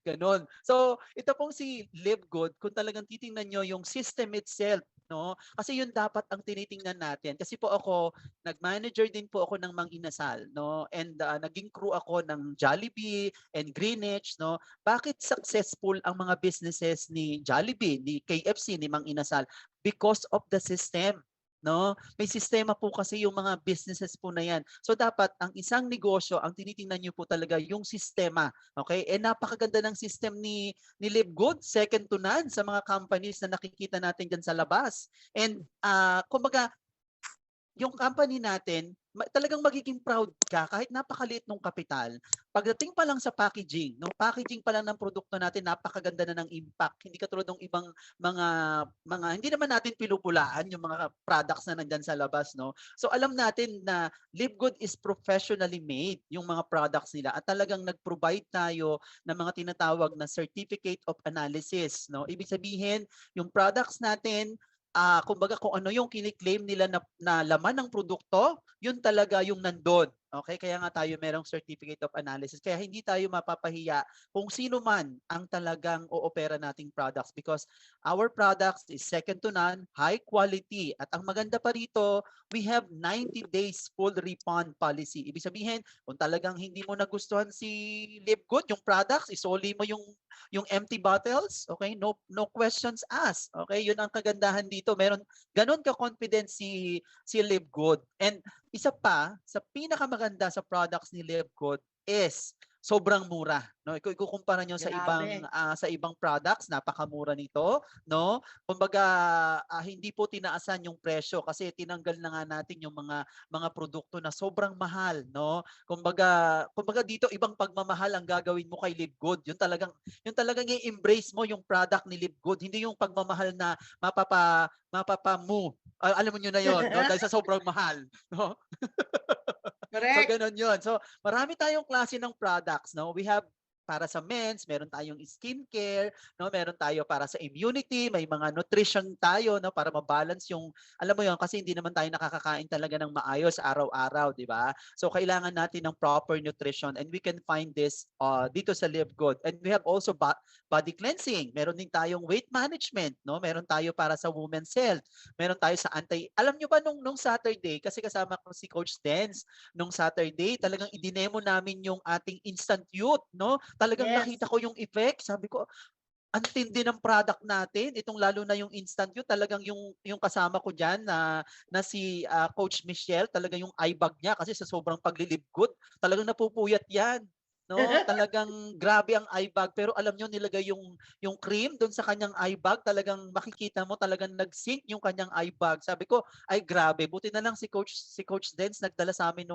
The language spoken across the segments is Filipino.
Gano'n. So, ito pong si Live Good, kung talagang titingnan niyo yung system itself, 'no? Kasi yun dapat ang tinitingnan natin. Kasi po ako, nag-manager din po ako ng Mang Inasal, 'no? And naging crew ako ng Jollibee and Greenwich, 'no? Bakit successful ang mga businesses ni Jollibee, ni KFC, ni Mang Inasal? Because of the system. No, may sistema po kasi yung mga businesses po na yan. So dapat ang isang negosyo, ang tinitingnan niyo po talaga yung sistema. Okay? Eh napakaganda ng system ni Live Good, second to none sa mga companies na nakikita natin diyan sa labas. And kumbaga yung company natin, talagang magiging proud ka kahit napakaliit ng kapital. Pagdating pa lang sa packaging, no, packaging pa lang ng produkto natin, napakaganda na ng impact. Hindi katulad ng ibang mga hindi naman natin pinupulaan yung mga products na nandiyan sa labas, no. So alam natin na Live Good is professionally made yung mga products nila at talagang nag-provide tayo ng mga tinatawag na certificate of analysis, no. Ibig sabihin, yung products natin kumbaga kung ano yung kini-claim nila na laman ng produkto, yun talaga yung nandun. Okay, kaya nga tayo merong certificate of analysis. Kaya hindi tayo mapapahiya kung sino man ang talagang oopera nating products because our products is second to none, high quality. At ang maganda pa rito, we have 90 days full refund policy. Ibig sabihin, kung talagang hindi mo nagustuhan si Live Good, yung products, isoli mo yung empty bottles, okay? No questions asked. Okay? Yun ang kagandahan dito. Meron ganun ka-confident si Live Good. And isa pa sa pinakamaganda sa products ni Live Good is sobrang mura, no? Ikukumpara niyo Grabe. sa ibang products, napakamura nito, no? Kumbaga hindi po tinaasan yung presyo kasi tinanggal na nga natin yung mga produkto na sobrang mahal, no? Kumbaga dito ibang pagmamahal ang gagawin mo kay Live Good. Yung talagang i-embrace mo yung product ni Live Good, hindi yung pagmamahal na mapapamu. Alam mo niyo na yon, no? Dahil sa sobrang mahal, no? So Correct. gano'n 'yun. So marami tayong klase ng products, no? We have para sa men's, meron tayong skincare, no? Meron tayo para sa immunity, may mga nutrition tayo, no? Para ma-balance yung, alam mo 'yun, kasi hindi naman tayo nakakakain talaga ng maayos araw-araw, 'di ba? So kailangan natin ng proper nutrition and we can find this dito sa Live Good. And we have also body cleansing. Meron din tayong weight management, no? Meron tayo para sa women's health. Meron tayo sa alam nyo ba nung Saturday, kasi kasama ko si Coach Dens, nung Saturday, talagang idinemo namin yung ating Instant Youth, no? Talagang nakita Yes. ko yung effect. Sabi ko, ang tindi ng product natin, itong lalo na yung Instant Youth, talagang yung kasama ko diyan na si Coach Michelle, talaga yung eye bag niya kasi sa sobrang paglilibgot, talagang napupuyat 'yan. No, talagang grabe ang eye bag pero alam niyo nilagay yung cream doon sa kanyang eye bag, talagang makikita mo talagang nag-sync yung kanyang eye bag. Sabi ko, ay grabe, buti na lang si Coach Dens nagdala sa amin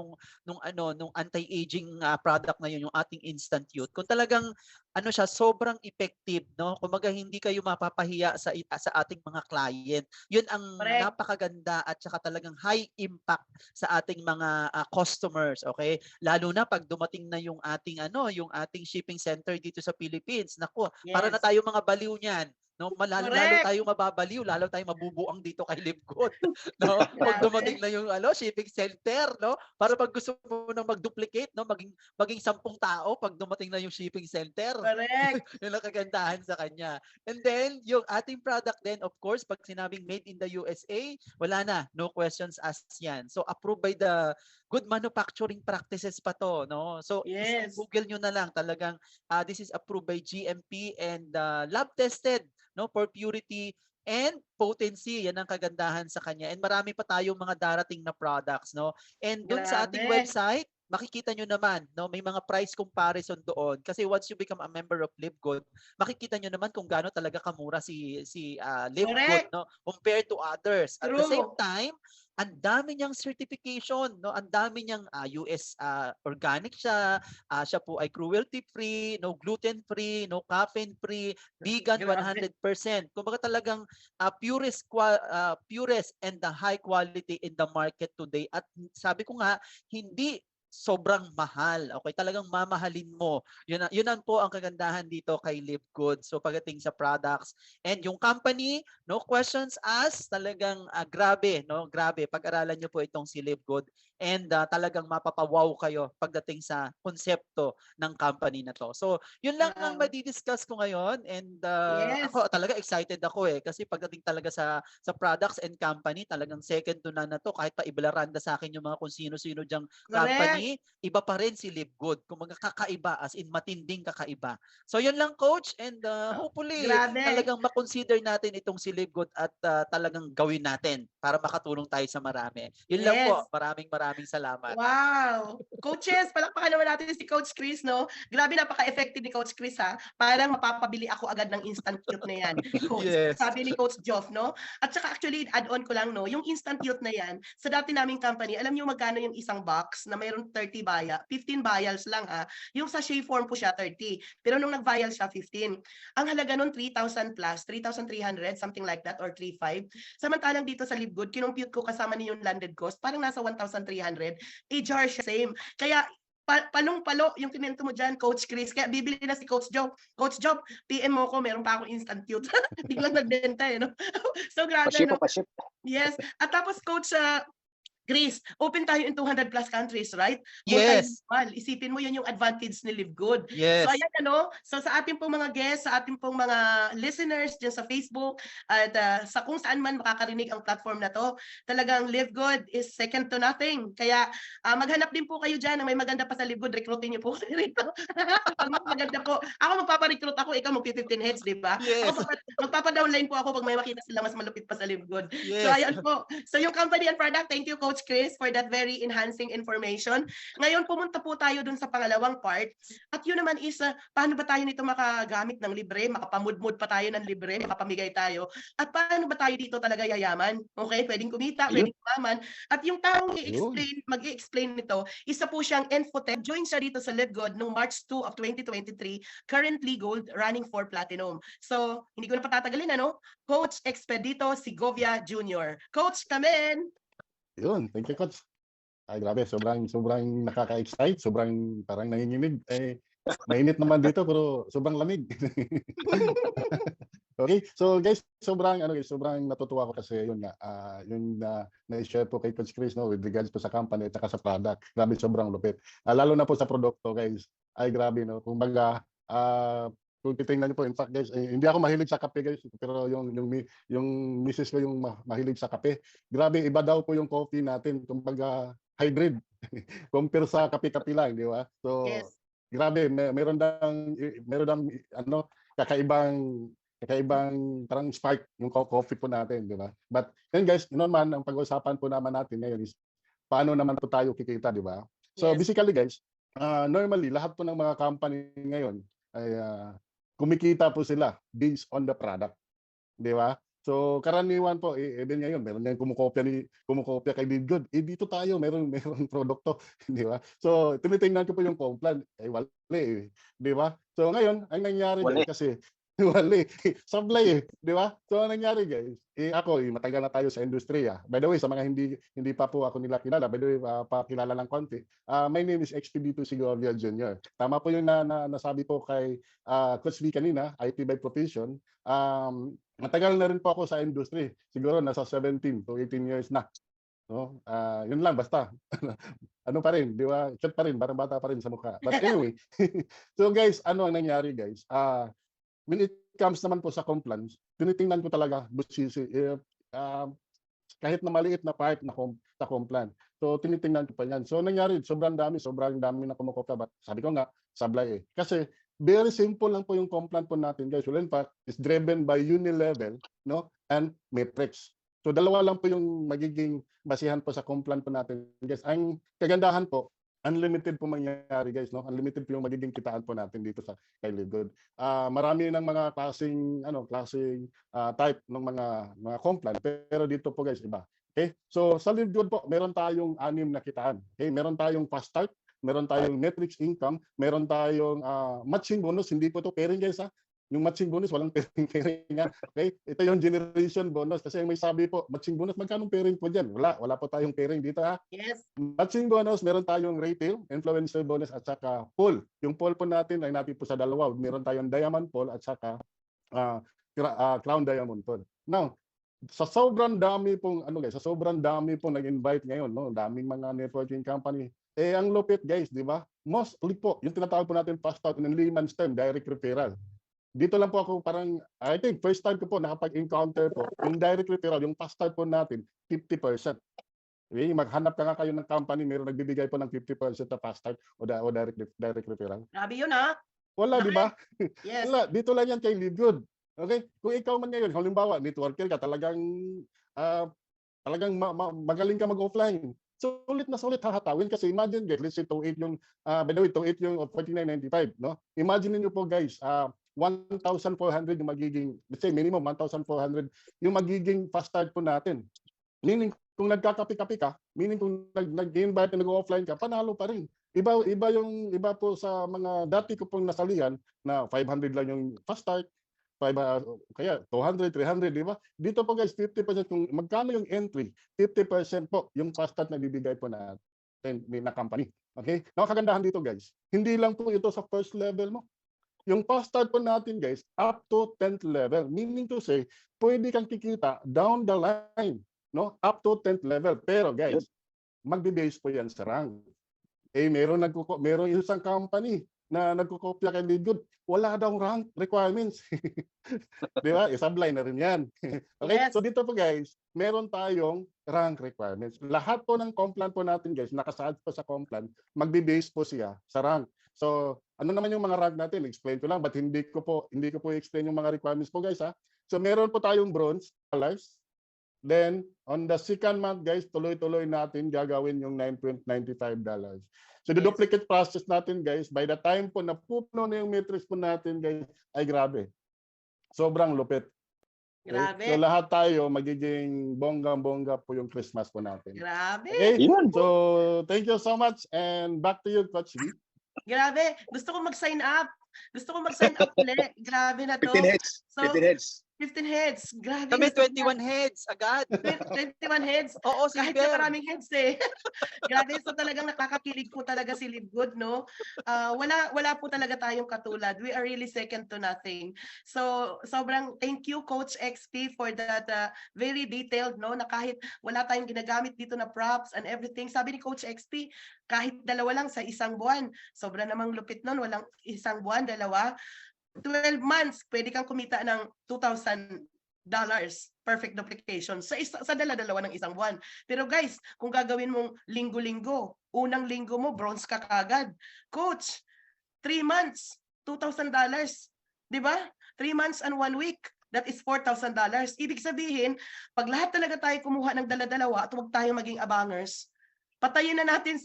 nung anti-aging product na yun, yung ating Instant Youth. Kung talagang ano siya, sobrang effective, no? Kumbaga hindi kayo mapapahiya sa ating mga client. 'Yun ang Correct. napakaganda at saka talagang high impact sa ating mga customers, okay? Lalo na pag dumating na yung ating shipping center dito sa Philippines. Naku, para na Yes. tayo mga baliw niyan. No, lalo Correct. tayo mababaliw, lalo tayo mabubuang dito kay Live Good, no? Pag dumating Grabe. na yung shipping center, no? Para pag gusto mo nang mag-duplicate, no, maging 10 tao pag dumating na yung shipping center. Correct. Yun ang kagandahan sa kanya. And then, yung ating product din, of course, pag sinabing made in the USA, wala na, no questions asked yan. So, approved by the good manufacturing practices pa to, no? So, Yes. i-google nyo na lang talagang this is approved by GMP and lab tested, no, for purity and potency. Yan ang kagandahan sa kanya. And marami pa tayong mga darating na products, no? And dun sa ating Grabe. website, makikita nyo naman, no, may mga price comparison doon. Kasi once you become a member of Live Good, makikita nyo naman kung gaano talaga kamura si Live Good, Correct. no, compared to others. At the same True. time, ang dami niyang certification, no? Ang dami niyang US organic siya, siya po ay cruelty-free, no gluten-free, no caffeine-free, vegan Grabe. 100%. Kumbaga talagang purest and the high quality in the market today. At sabi ko nga, hindi sobrang mahal. Okay, talagang mamahalin mo. Yun po ang kagandahan dito kay Live Good. So pagdating sa products and yung company, no questions asked, talagang grabe, no? Grabe. Pag-aralan niyo po itong si Live Good. and talagang mapapawaw kayo pagdating sa konsepto ng company na to. So, yun lang ang Wow. madi-discuss ko ngayon, and Yes. ako talaga excited ako kasi pagdating talaga sa products and company, talagang second to none na to. Kahit pa ibalaranda sa akin yung mga kung sino-sino diyang Correct. company, iba pa rin si Live Good. Kung kakaiba, as in matinding kakaiba. So yun lang, coach, and hopefully Grabe. talagang makonsider natin itong si Live Good at talagang gawin natin para makatulong tayo sa marami. Yun lang po. Yes. Maraming salamat. Wow! Coaches, palakpakan naman natin si Coach Chris, no? Grabe, napaka-effective ni Coach Chris, ha? Parang mapapabili ako agad ng instant cute na yan, Coach. Yes. Sabi ni Coach Joff, no? At saka actually, add-on ko lang, no? Yung instant cute na yan, sa dati naming company, alam niyo magkano yung isang box na mayroong 30 vial, 15 vials lang, ha? Yung sachet form po siya, 30. Pero nung nag-vial siya, 15. Ang halaga nun, 3,000 plus, 3,300, something like that, or 3,500. Samantalang dito sa Live Good, kinumpute ko kasama niyo yung landed cost, parang nasa 1,300. jar siya, same. Kaya palong-palo yung kinento mo dyan, Coach Chris. Kaya bibili na si Coach Job. Coach Job, PM mo ko, meron pa akong instant cute. Biglang nagbenta no? So grabe, no? Paship. Yes. At tapos, Coach Chris, open tayo in 200 plus countries, right? Yes. Multilingual. Isipin mo, yun yung advantage ni Live Good. Yes. So ayan, so sa ating pong mga guests, sa ating pong mga listeners dyan sa Facebook, at sa kung saan man makakarinig ang platform na to, talagang Live Good is second to nothing. Kaya maghanap din po kayo dyan na may maganda pa sa Live Good, recruitin niyo po rito. Pag maganda po, ako magpaparecruit ako, ikaw magpi-15 heads, di ba? Yes. Ako magpapa-downline po ako pag may makita sila mas malupit pa sa Live Good. Yes. So ayan po. So yung company and product, thank you, Coach Chris, for that very enhancing information. Ngayon, pumunta po tayo dun sa pangalawang part. At yun naman is, paano ba tayo nito makagamit ng libre? Makapamudmud pa tayo ng libre, makapamigay tayo. At paano ba tayo dito talaga yayaman? Okay, pwedeng kumita, pwedeng kumaman. At yung taong mag-i-explain nito, isa po siyang Infotech. Join siya dito sa Live Good noong March 2 of 2023, currently gold, running for platinum. So, hindi ko na patatagalin, Coach Expedito Segovia Jr. Coach, come in! Yun, thank you, Coach. Ay, grabe, sobrang nakaka-excite, sobrang parang nanginginig. Mainit naman dito, pero sobrang lamig. Okay, so guys, sobrang natutuwa ko kasi yun nga, yung na-share po kay Coach Chris, with regards po sa company at sa product. Grabe, sobrang lupit. Lalo na po sa produkto, guys. Ay, grabe, no? Kumbaga, kung titingnan niyo po, in fact guys, hindi ako mahilig sa kape guys, pero yung misis ko yung mahilig sa kape. Grabe, iba daw po yung coffee natin, kumbaga hybrid compare sa kape-kape lang, di ba? So, yes. Grabe, meron dang kakaibang parang spark yung coffee po natin, di ba? But then guys, naman ang pag-uusapan po naman natin ngayon is paano naman po tayo kikita, di ba? So, yes. Basically guys, normally lahat po ng mga company ngayon ay kumikita po sila based on the product, di ba? So karaniwan po, even ngayon, meron nang kumukopya kay Live Good. Dito tayo, meron produkto, di ba? So tinitingnan ko po yung complan, wala di ba? So ngayon, ang nangyari guys, kasi wala supply di ba? So ang nangyari guys, ako matagal na tayo sa industriya. By the way, sa mga hindi pa po ako nila kilala, by the way, pakilala lang konti. My name is Expedito Segovia Jr. Tama po yung nasabi po kay Coach Lee kanina, IT by profession. Matagal na rin po ako sa industry. Siguro nasa 17 to 18 years na. No? Yun lang basta. Ano pa rin, di ba? Chat pa rin, parang bata pa rin sa mukha. But anyway, so guys, ano ang nangyari guys? When it comes naman po sa compliance, tinitingnan ko talaga kahit na maliit na part sa compliance. So tinitingnan ko pa yan. So nangyari, sobrang dami na kumukopya. But sabi ko nga, sablay Kasi very simple lang po yung compliance po natin guys. Well, in fact, it's driven by Unilevel, and Matrix. So dalawa lang po yung magiging basihan po sa compliance po natin guys. Ang kagandahan po, unlimited po mangyayari guys, Unlimited po yung magiging kitaan po natin dito sa kay Live Good. Marami ng mga klaseng type ng mga compliance, pero dito po guys iba. Okay? So sa Live Good po, meron tayong 6 na kitaan. Okay? Meron tayong fast start, meron tayong matrix income, meron tayong matching bonus, hindi po to pairing guys Yung matching bonus, walang pairing nga. Okay? Ito yung generation bonus. Kasi may sabi po, matching bonus, magkano pairing po dyan? Wala po tayong pairing dito Yes. Matching bonus, meron tayong retail, influencer bonus, at saka pool. Yung pool po natin ay natin po sa dalawa. Meron tayong diamond pool at saka crown diamond pool. Now, sa sobrang dami pong ano guys, sa sobrang dami pong nag-invite ngayon, no, daming mga networking company. Ang lupit guys, di ba? Mostly po, yung tinatawag po natin passed out in layman's term, direct referral. Dito lang po ako parang, I think first time ko po nakapag-encounter po, yung direct referral, yung passed out po natin, 50%. Okay, maghanap ka nga kayo ng company, meron nagbibigay po ng 50% na passed out o direct referral. Grabe yun ha. Wala, di ba? Yes. Wala, dito lang yan kay LiveGood. Okay? Kung ikaw man ngayon, halimbawa, networker ka, talagang magaling ka mag-offline. Sulit na sulit hahatawin kasi imagine guys, let's say 28 yung, by the way, 28 yung 49.95, no? Imagine niyo po guys, 1,400 yung magiging, let's say minimum 1,400 yung magiging fast start po natin. Meaning, kung nagkakapi-kapi ka, meaning kung nag-invite na nag-offline ka, panalo pa rin. Iba po sa mga dati ko pong nasalihan na 500 lang yung fast start, kaya 200, 300, di ba? Dito po guys, 50% kung magkano yung entry, 50% po yung fast start na bibigay po natin na company. Okay? Now, kagandahan dito guys, hindi lang po ito sa first level mo. Yung fast start po natin guys, up to 10th level. Meaning to say, pwede kang kikita down the line, no? Up to 10th level. Pero guys, magbe-base po yan sa rank. Meron isang company na nagkukopya kay LiveGood, wala daw rank requirements. Di ba? Isablay na rin yan. Okay? Yes. So dito po guys, meron tayong rank requirements. Lahat po ng Complan po natin guys, nakasaad po sa Complan, magbe-base po siya sa rank. So ano naman yung mga rank natin? Explain ko lang, but hindi ko po explain yung mga requirements po guys ha. So meron po tayong bronze, alive. Then, on the second month, guys, tuloy-tuloy natin gagawin yung $9.95. So, the Yes. duplicate process natin, guys, by the time po napupuno na yung matrix po natin, guys, ay grabe. Sobrang lupit. Okay? Grabe. So, lahat tayo magiging bonggang-bongga po yung Christmas po natin. Grabe. Okay? Yun. So, thank you so much and back to you, Coach V. Grabe. Gusto ko mag-sign up. Ulit. Grabe na to. 15 heads. So, 15 heads. 15 heads. Grabe. Kami gusto ko 21 heads agad. 21 heads. Oo, Kahit Silver. na maraming heads eh. Grabe, so talagang nakakakilig po talaga si LiveGood, no? Wala po talaga tayong katulad. We are really second to nothing. So, sobrang thank you, Coach XP, for that very detailed, no? Na kahit wala tayong ginagamit dito na props and everything. Sabi ni Coach XP, kahit dalawa lang sa isang buwan. Sobra namang lupit nun. Walang isang buwan, dalawa. 12 months, pwede kang kumita ng $2,000. Perfect duplication. Sa dala-dalawa ng isang buwan. Pero guys, kung gagawin mong linggo-linggo, unang linggo mo, bronze ka kagad. Coach, 3 months, $2,000. Di ba? 3 months and 1 week. That is $4,000. Ibig sabihin, pag lahat talaga tayo kumuha ng dala-dalawa at huwag tayo maging abangers, patayin na natin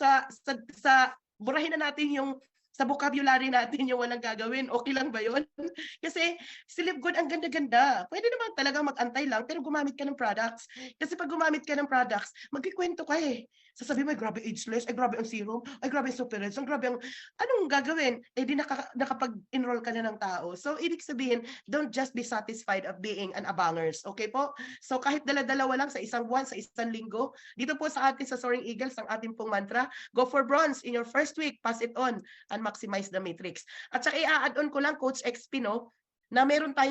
burahin na natin yung sa vocabulary natin yung walang gagawin. Okay lang ba yun? Kasi si LiveGood ang ganda-ganda. Pwede naman talagang mag-antay lang pero gumamit ka ng products. Kasi pag gumamit ka ng products, magkikwento ka eh. Sasabihin mo, ay grabe ageless, ay grabe ang serum, ay grabe ang super reds, ang grabe ang... Anong gagawin? Eh di nakapag-enroll ka na ng tao. So ibig sabihin, don't just be satisfied of being an abangers. Okay po? So kahit dala-dalawa lang sa isang buwan, sa isang linggo, dito po sa atin sa Soaring Eagles, ang ating pong mantra, go for bronze in your first week, pass it on, and maximize the matrix. At saka i-add on ko lang, Coach XP, no, na meron tayong